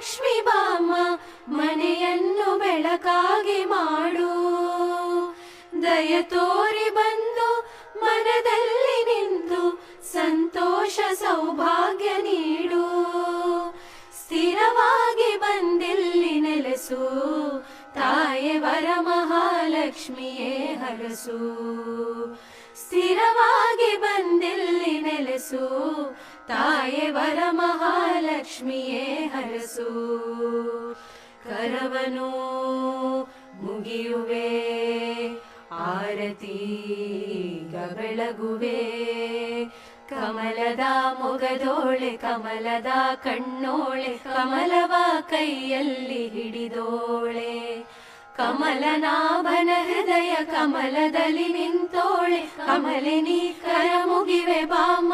ಮಹಾಲಕ್ಷ್ಮಿ ಬಾಮ ಮನೆಯನ್ನು ಬೆಳಕಾಗಿ ಮಾಡು. ದಯ ತೋರಿ ಬಂದು ಮನದಲ್ಲಿ ನಿಂತು ಸಂತೋಷ ಸೌಭಾಗ್ಯ ನೀಡು. ಸ್ಥಿರವಾಗಿ ಬಂದಿಲ್ಲಿ ನೆಲೆಸು, ತಾಯೇ ವರ ಮಹಾಲಕ್ಷ್ಮಿಯೇ ಹರಸು. ಸ್ಥಿರವಾಗಿ ಬಂದಿಲ್ಲಿ ನೆಲೆಸು, ತಾಯೇ ವರ ಮಹಾಲಕ್ಷ್ಮಿಯೇ ಹರಸು. ಕರವನು ಮುಗಿಯುವೆ, ಆರತಿ ಬೆಳಗುವೆ. ಕಮಲದ ಮೊಗದೋಳೆ, ಕಮಲದ ಕಣ್ಣೋಳೆ, ಕಮಲವ ಕೈಯಲ್ಲಿ ಹಿಡಿದೋಳೆ. ಕಮಲನಾಭನ ಹೃದಯ ಕಮಲದಲ್ಲಿ ನಿಂತೋಳೆ, ಕಮಲಿನಿ ಕರ ಮುಗಿವೆ ಬಾಮ.